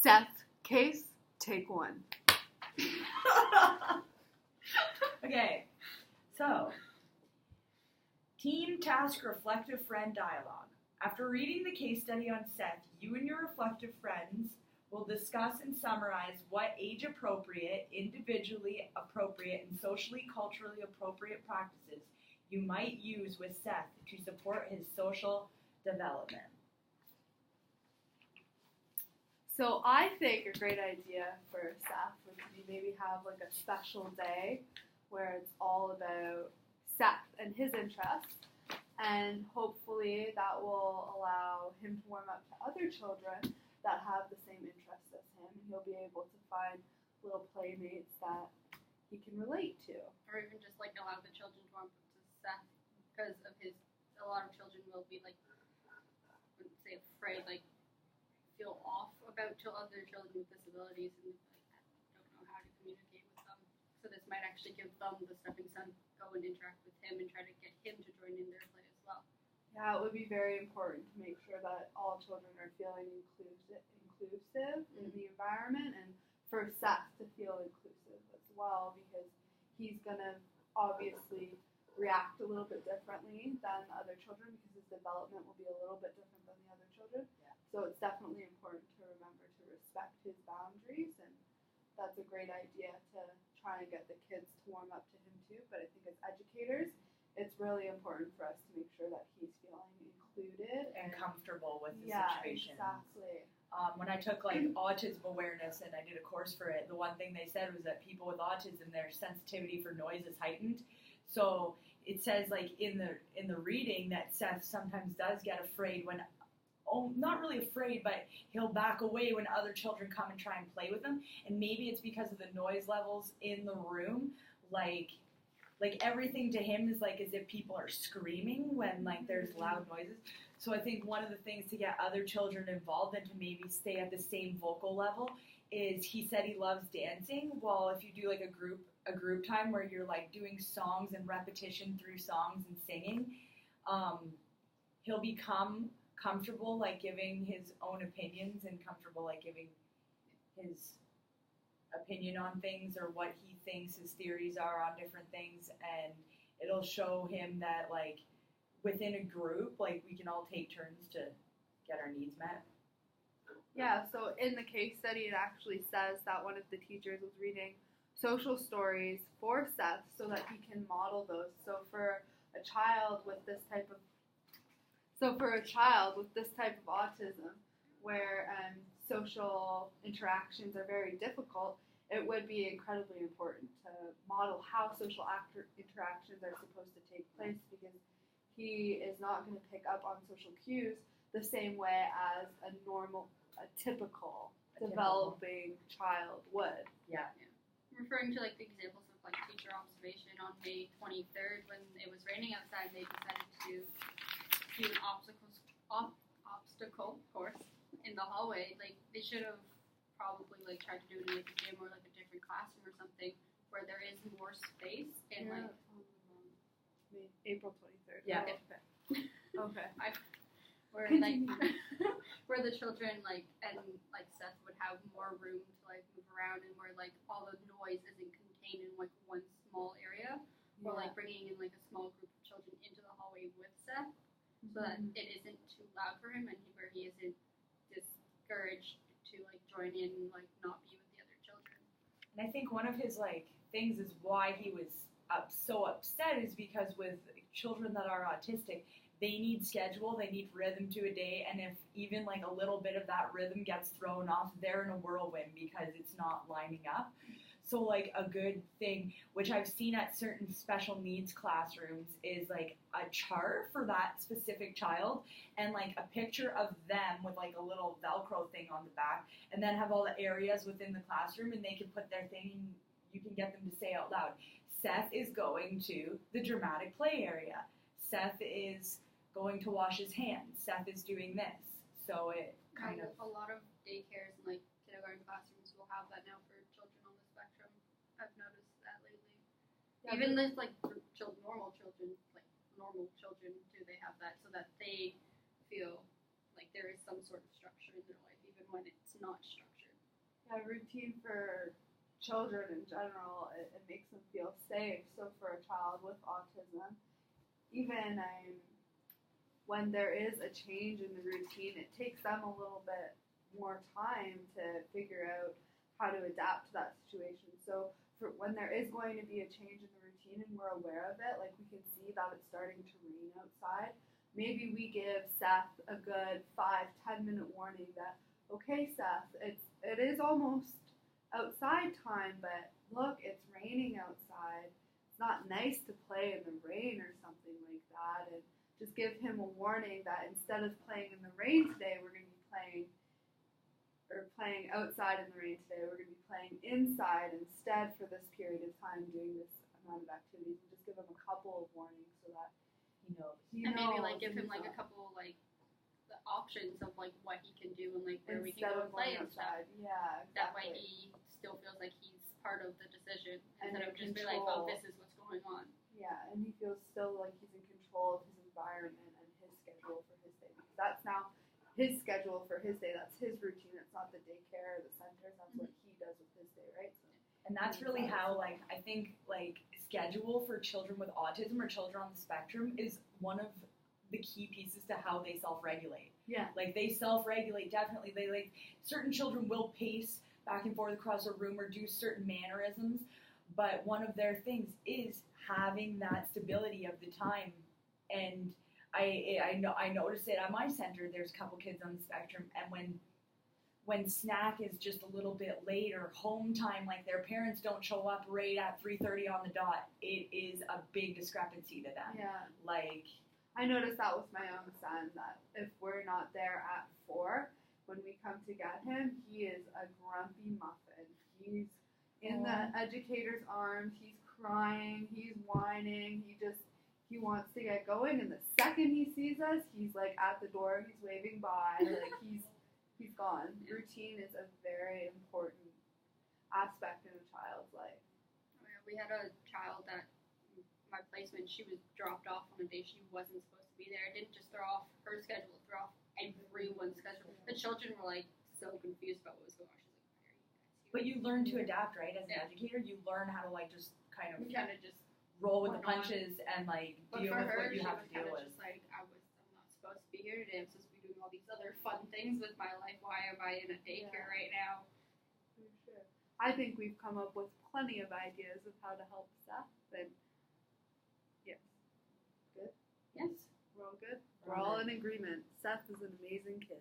Seth, case, take one. Okay, so, team task reflective friend dialogue. After reading the case study on Seth, you and your reflective friends will discuss and summarize what age-appropriate, individually appropriate, and socially, culturally appropriate practices you might use with Seth to support his social development. So I think a great idea for Seth would be maybe have like a special day where it's all about Seth and his interests, and hopefully that will allow him to warm up to other children that have the same interests as him, and he'll be able to find little playmates that he can relate to. Or even just like allow the children to warm up to Seth because of his. A lot of children will be like, I wouldn't say afraid, like feel off about other children with disabilities and like don't know how to communicate with them. So this might actually give them the stepping stone, go and interact with him and try to get him to join in their play as well. Yeah, it would be very important to make sure that all children are feeling inclusive in the environment, and for Seth to feel inclusive as well, because he's going to obviously react a little bit differently than other children because his development will be a little bit different than the other children. Yeah. So it's definitely important to remember to respect his boundaries, and that's a great idea to try and get the kids to warm up to him too. But I think as educators, it's really important for us to make sure that he's feeling included And comfortable with the situation. Exactly. When I took like autism awareness and I did a course for it, the one thing they said was that people with autism, their sensitivity for noise is heightened. So it says like in the reading that Seth sometimes does get afraid when, not really afraid, but he'll back away when other children come and try and play with him. And maybe it's because of the noise levels in the room, like everything to him is like as if people are screaming when like there's loud noises. So I think one of the things to get other children involved and to maybe stay at the same vocal level is, he said he loves dancing. Well, if you do like a group time where you're like doing songs and repetition through songs and singing, he'll become comfortable like giving his own opinions and comfortable like giving his opinion on things or what he thinks his theories are on different things, and it'll show him that like within a group like we can all take turns to get our needs met. Yeah, so in the case study it actually says that one of the teachers was reading social stories for Seth so that he can model those. So for a child with this type of autism where social interactions are very difficult, it would be incredibly important to model how social interactions are supposed to take place, because he is not going to pick up on social cues the same way as a typical developing child would. Yeah. Referring to like the examples of like teacher observation on May 23rd when it was raining outside, they decided to do an obstacle course in the hallway. Like they should have probably like tried to do it in like a gym or like a different classroom or something where there is more space and like April 23rd. Yeah. Okay. Where like where the children like and like Seth would have more room to like move around, and where like all the noise isn't contained in like one small area, or like bringing in like a small group of children into the hallway with Seth, so that it isn't too loud for him, and where he isn't discouraged to like join in and like not be with the other children. And I think one of his like things is why he was so upset is because with children that are autistic, they need schedule, they need rhythm to a day, and if even like a little bit of that rhythm gets thrown off, they're in a whirlwind because it's not lining up. So like a good thing, which I've seen at certain special needs classrooms, is like a chart for that specific child and like a picture of them with like a little Velcro thing on the back, and then have all the areas within the classroom, and they can put their thing and you can get them to say out loud, Seth is going to the dramatic play area. Seth is going to wash his hands. Seth is doing this. So it kind of... A lot of daycares and like kindergarten classrooms will have that now for children on the spectrum. I've noticed that lately. Yeah, even with like normal children too, they have that so that they feel like there is some sort of structure in their life, even when it's not structured. Yeah, routine for children in general, it makes them feel safe. So for a child with autism, even when there is a change in the routine, it takes them a little bit more time to figure out how to adapt to that situation. So for when there is going to be a change in the routine and we're aware of it, like we can see that it's starting to rain outside, maybe we give Seth a good 5-10 minute warning that, okay, Seth, it is almost outside time, but look, it's raining outside. It's not nice to play in the rain or something like that. And just give him a warning that instead of playing in the rain today, we're going to be playing outside in the rain today. We're going to be playing inside instead for this period of time, doing this amount of activities. And just give him a couple of warnings so that he knows. And maybe like give him like a couple like the options of like what he can do and like where we can go and play and stuff. Yeah, exactly. That way he still feels like he's part of the decision instead of just be like, oh, this is what's going on. Yeah, and he feels still like he's in control of his environment and his schedule for his day. Because that's now his schedule for his day. That's his routine. It's not the daycare or the centers. That's what he does with his day, right? So, and that's really how, like, I think, like, schedule for children with autism or children on the spectrum is one of the key pieces to how they self-regulate. Yeah. Like, they self-regulate, definitely. They, like, certain children will pace back and forth across a room or do certain mannerisms, but one of their things is having that stability of the time. And I noticed it at my center. There's a couple kids on the spectrum, and when snack is just a little bit later, home time, like their parents don't show up right at 3:30 on the dot, it is a big discrepancy to them. Yeah. Like, I noticed that with my own son, that if we're not there at 4, when we come to get him, he is a grumpy muffin. He's in the educator's arms, he's crying, he's whining, he wants to get going, and the second he sees us, he's like at the door, he's waving by, like he's gone. Routine is a very important aspect in a child's life. We had a child that my placement, she was dropped off on a day she wasn't supposed to be there. It didn't just throw off her schedule, it threw off everyone's schedule. The children were like so confused about what was going on. She's like, why are you guys here? but you learn to adapt, right? As an educator, you learn how to like just kind of just roll with the punches and like deal with what you have to deal with. Just like I'm not supposed to be here today. I'm supposed to be doing all these other fun things with my life. Why am I in a daycare right now? For sure. I think we've come up with plenty of ideas of how to help Seth. And yes, good. Yes, We're all good. We're all in agreement. Seth is an amazing kid.